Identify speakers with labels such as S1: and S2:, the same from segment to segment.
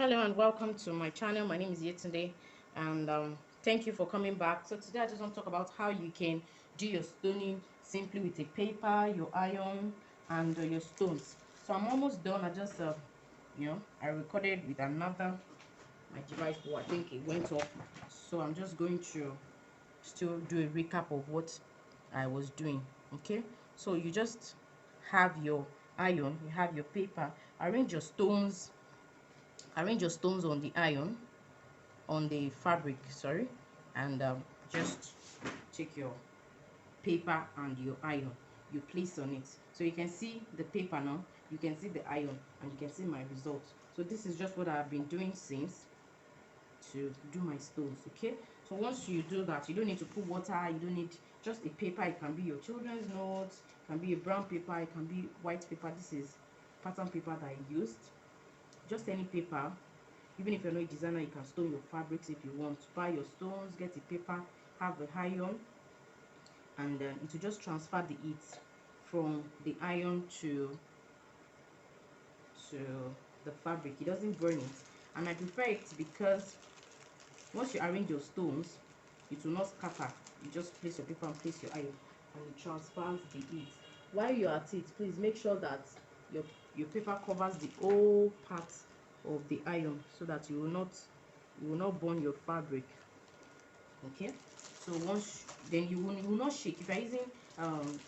S1: Hello and welcome to my channel. My name is Yetunde, and thank you for coming back. So today I just want to talk about how you can do your stoning simply with a paper, your iron, and your stones. So I'm almost done. I just I recorded with another my device, but I think it went off. So I'm just going to still do a recap of what I was doing. Okay, so you just have your iron, you have your paper, arrange your stones on the iron, on the fabric, sorry, and just take your paper and your iron, you place on it. So you can see the paper now, you can see the iron, and you can see my results. So this is just what I've been doing since to do my stones. Okay, so once you do that, you don't need to put water, you don't need, just a paper. It can be your children's notes, it can be a brown paper, it can be white paper. This is pattern paper that I used, just any paper. Even if you're not a designer, you can stone your fabrics if you want. Buy your stones, get a paper, have the iron, and then it will just transfer the heat from the iron to the fabric. It doesn't burn it, and I prefer it because once you arrange your stones, it will not scatter. You just place your paper and place your iron, and it transfers the heat. While you're at it, please make sure that your your paper covers the whole part of the iron so that you will not burn your fabric. Okay, so once then you will not shake. If you're using um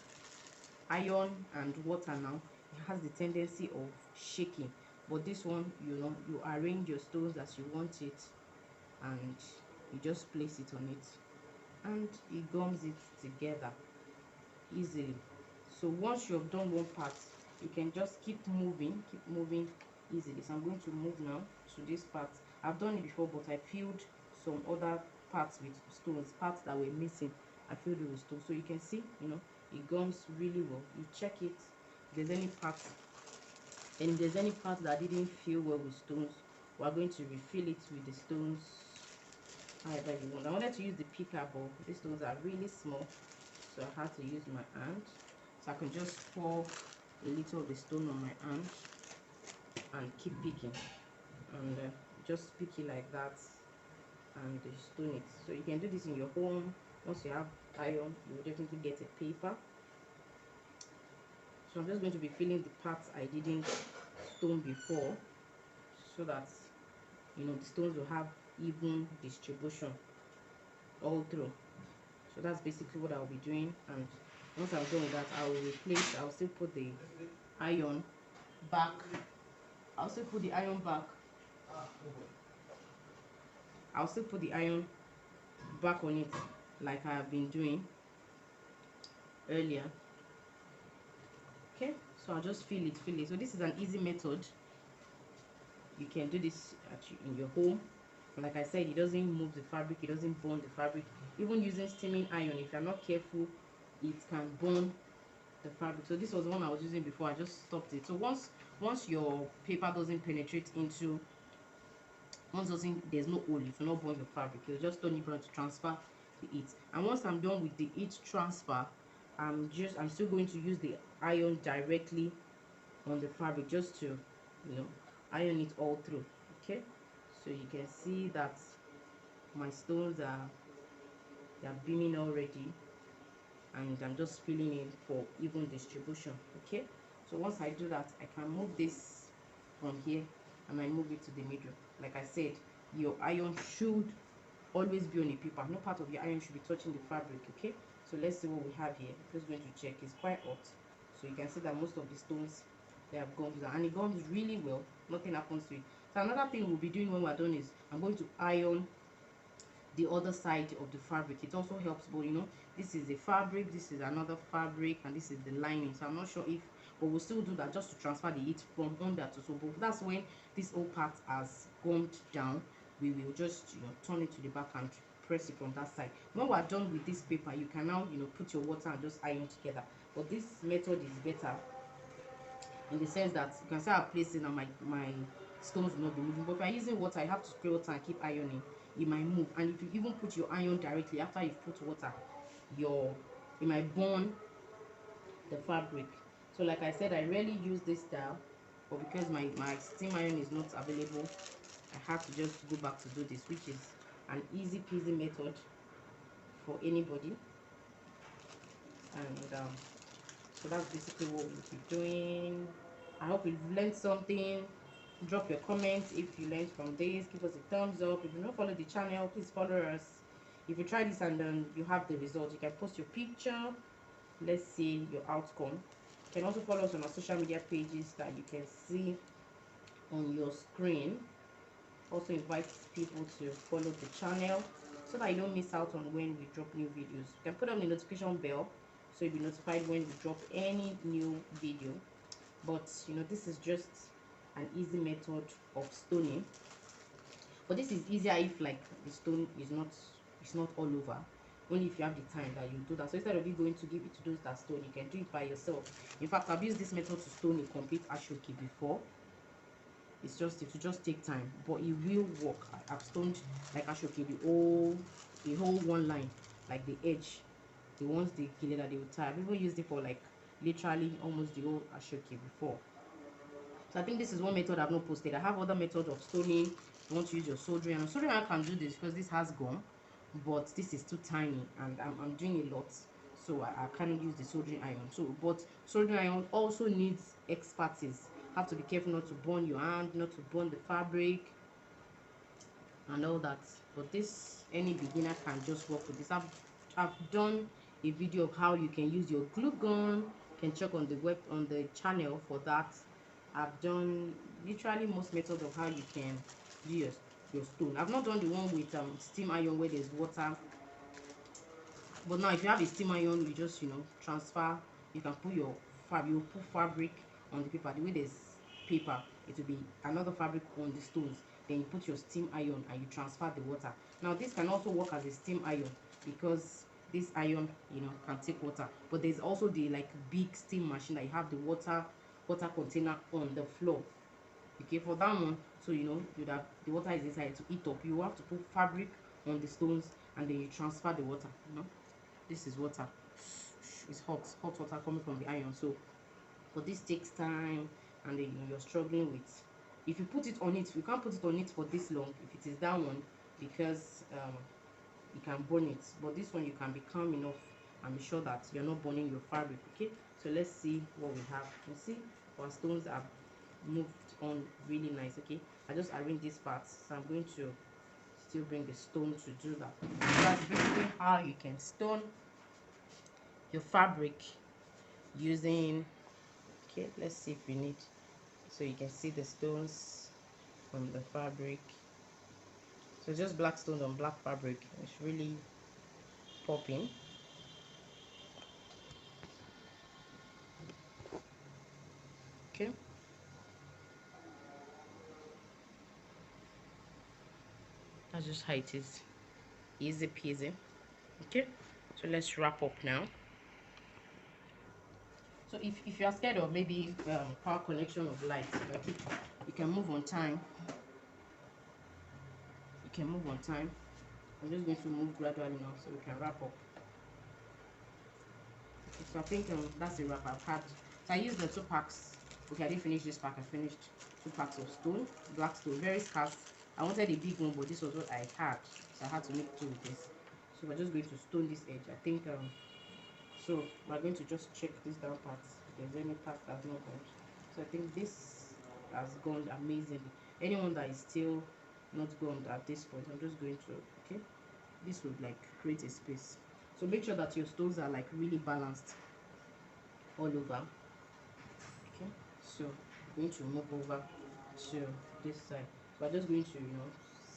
S1: iron and water now, it has the tendency of shaking, but this one, you arrange your stones as you want it, and you just place it on it, and it gums it together easily. So once you have done one part, you can just keep moving easily. So I'm going to move now to this part. I've done it before, but I filled some other parts with stones, parts that were missing. I filled it with stones, so you can see, it gums really well. You check it, if there's any part, and if there's any part that didn't fill well with stones, we're going to refill it with the stones however you want. I wanted to use the picker, but these stones are really small, so I had to use my hand. So I can just pour a little of the stone on my hand and keep picking, and just pick it like that, and stone it. So you can do this in your home. Once you have iron, you will definitely get a paper. So I'm just going to be filling the parts I didn't stone before, so that the stones will have even distribution all through. So that's basically what I'll be doing, and once I'm done with that, I'll still put the iron back. I'll still put the iron back. I'll still put the iron back on it like I have been doing earlier. Okay, so I'll just fill it. So this is an easy method. You can do this in your home. Like I said, it doesn't move the fabric, it doesn't burn the fabric. Even using steaming iron, if you're not careful, it can burn the fabric. So this was the one I was using before. I just stopped it. So once your paper doesn't penetrate into, once doesn't there's no hole, it will not burn your fabric. You'll just turn it on to transfer the heat. And once I'm done with the heat transfer, I'm still going to use the iron directly on the fabric, just to iron it all through. Okay, so you can see that my stones they're beaming already, and I'm just filling in for even distribution. Okay, so once I do that, I can move this from here, and I move it to the middle. Like I said, your iron should always be on a paper. No part of your iron should be touching the fabric. Okay, so let's see what we have here. I'm just going to check. It's quite hot, so you can see that most of the stones, they have gums down, and it gums really well. Nothing happens to it. So another thing we'll be doing when we're done is I'm going to iron the other side of the fabric. It also helps, but this is the fabric, this is another fabric, and this is the lining. So I'm not sure if, but we'll still do that just to transfer the heat from under to so. But that's when this whole part has gummed down, we will just turn it to the back and press it from that side. When we're done with this paper, you can now put your water and just iron together. But this method is better in the sense that you can say I'm placing, and my stones will not be moving. But if you're using water, you have to spray water and keep ironing. It might move, and if you even put your iron directly after you've put water, your it might burn the fabric. So like I said, I rarely use this style, but because my steam iron is not available, I had to just go back to do this, which is an easy peasy method for anybody. And so that's basically what we'll be doing. I hope you've learned something. Drop your comments if you learned from this. Give us a thumbs up. If you don't follow the channel, please follow us. If you try this and then you have the result, you can post your picture. Let's see your outcome. You can also follow us on our social media pages that you can see on your screen. Also invite people to follow the channel so that you don't miss out on when we drop new videos. You can put on the notification bell so you'll be notified when we drop any new video. But you know, this is just an easy method of stoning. But this is easier if like the stone is not all over. Only if you have the time that you do that. So instead of you going to give it to those that stone, you can do it by yourself. In fact, I've used this method to stone a complete ashoki before. It will just take time, but it will work. I've stoned like ashoki the whole one line, like the edge, the ones they kill that they will tie. I've even used it for like literally almost the whole ashoki before. So I think this is one method I've not posted. I have other methods of stoning. You want to use your soldering iron. Soldering iron can do this because this has gum, but this is too tiny and I'm doing a lot, so I can't use the soldering iron. So but soldering iron also needs expertise. Have to be careful not to burn your hand, not to burn the fabric and all that. But this, any beginner can just work with this. I've done a video of how you can use your glue gun. You can check on the channel for that. I've done literally most methods of how you can do your stone. I've not done the one with steam iron where there's water. But now if you have a steam iron, you just transfer. You can put you put fabric on the paper. The way there's paper, it will be another fabric on the stones. Then you put your steam iron and you transfer the water. Now this can also work as a steam iron because this iron can take water. But there's also the like big steam machine that you have the water container on the floor. Okay, for that one, so the water is inside to heat up. You have to put fabric on the stones and then you transfer the water. This is water. It's hot water coming from the iron. So but this takes time, and then you're struggling with, if you put it on it, you can't put it on it for this long if it is that one, because you can burn it. But this one you can be calm enough and be sure that you're not burning your fabric. Okay, so let's see what we have. You see our stones are moved on really nice. Okay, I just arrange these parts, so I'm going to still bring the stone to do that. So that's basically how you can stone your fabric using, okay, let's see if we need, so you can see the stones from the fabric. So just black stones on black fabric, it's really popping. Okay, that's just how it is, easy peasy. Okay, so let's wrap up now. So if you are scared of maybe power connection of light, like you can move on time. You can move on time. I'm just going to move gradually now so we can wrap up. Okay, so I think that's a wrap. So I used the 2 packs. Okay, I didn't finish this pack. I finished 2 packs of stone, black stone, very scarce. I wanted a big one, but this was what I had, so I had to make 2 with this. So we're just going to stone this edge. I think so we're going to just check this down part if there's any part that's not gone. So I think this has gone amazingly. Anyone that is still not gone at this point, I'm just going to, okay, this would like create a space. So make sure that your stones are like really balanced all over. Okay, so I'm going to move over to this side. So I'm just going to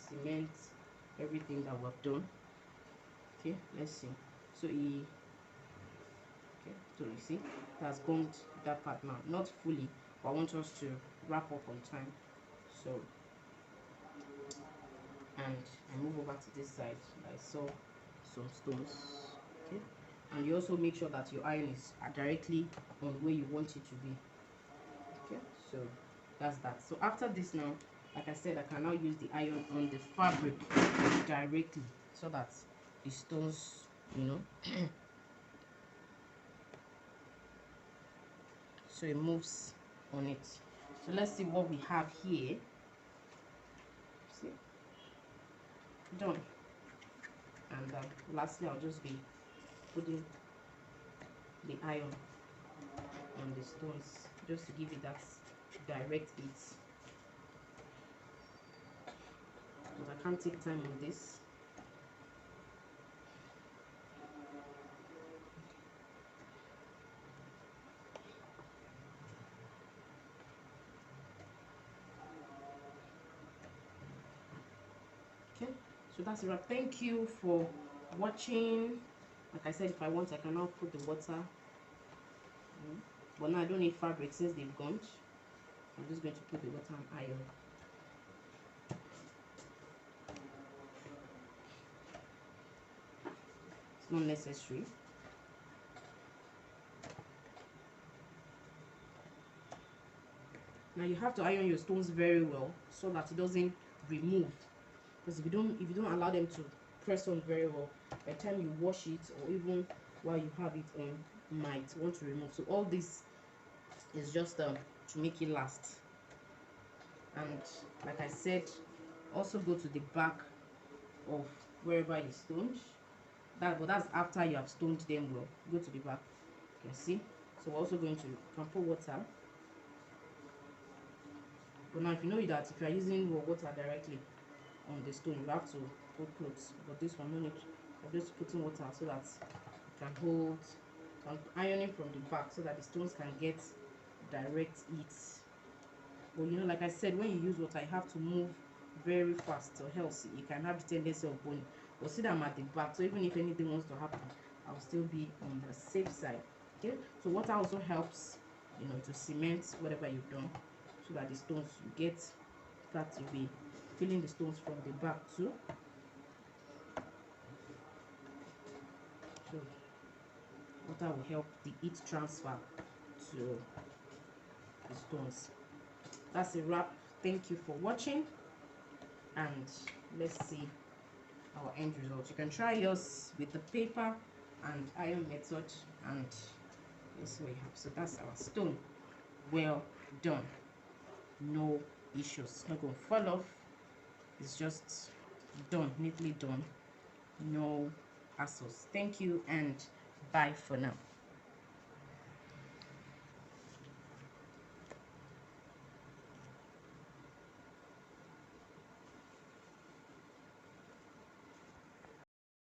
S1: cement everything that we've done. Okay, let's see. So okay, so you see it has gone that part now, not fully, but I want us to wrap up on time. So and I move over to this side. I saw some stones. Okay, and you also make sure that your iron is directly on where you want it to be. Okay, so that's that. So after this now, like I said, I can now use the iron on the fabric directly so that the stones so it moves on it. So let's see what we have here. See, done. And lastly, I'll just be putting the iron on the stones just to give it that direct heat, but I can't take time on this. Okay, so that's it. Thank you for watching. Like I said, if I want, I can now put the water. But now I don't need fabric since they've gone. I'm just going to put the water and iron. It's not necessary. Now you have to iron your stones very well so that it doesn't remove. Because if you don't allow them to press on very well, by the time you wash it or even while you have it on, you might want to remove. So all this is just to make it last. And like I said, also go to the back of wherever you stoned. But that's after you have stoned them well. Go to the back. You can see. So we're also going to, you can put water. But now if you know that if you are using water directly on the stone, you have to put clothes. But this one, no need. I'm just putting water so that it can hold. I'm ironing from the back so that the stones can get direct heat. But you know, like I said, when you use water, you have to move very fast, or else you can have the tendency of burning. But see that I'm at the back, so even if anything wants to happen, I'll still be on the safe side. Okay, so water also helps, you know, to cement whatever you've done, so that the stones, you get that you'll be filling the stones from the back too. So water will help the heat transfer to the stones. That's a wrap. Thank you for watching, and let's see our end result. You can try yours with the paper and iron method, and this way you have. So that's our stone. Well done. No issues. Not going to fall off. It's just done, neatly done. No hassles. Thank you, and bye for now.